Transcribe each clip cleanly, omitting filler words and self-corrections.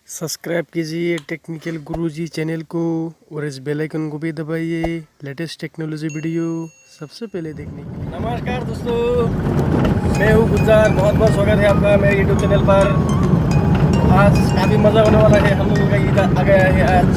Subscribe कीजिए technical गुरुजी channel को और इस बेल आइकन को भी दबाइए लेटेस्ट टेक्नोलॉजी वीडियो सबसे पहले देखने के लिए। नमस्कार दोस्तों, मैं हूँ गुलजार। बहुत बहुत स्वागत है आपका मेरे यूट्यूब चैनल पर। आज काफ़ी मज़ा होने वाला है। हम लोगों का ईद आ गया है आज।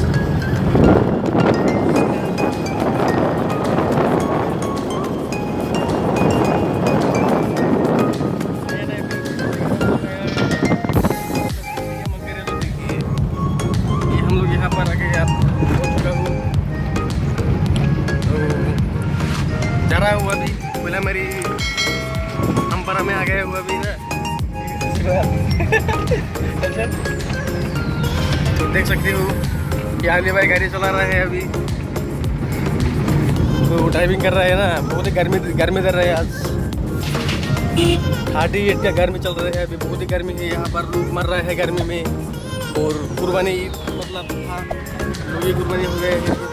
जरा हुआ भी बोला मेरी अम्परा में आ गया हुआ भी ना। तो देख सकते हो कि आगे भाई गाड़ी चला रहा है अभी, तो ड्राइविंग कर रहा है ना। बहुत ही गर्मी कर रहा है आज। 38 का गर्मी चल रहा है अभी। बहुत ही गर्मी है यहाँ पर, लोग मर रहा है गर्मी में। और कुर्बानी मतलब लोग ही कुर्बानी हो गए हैं।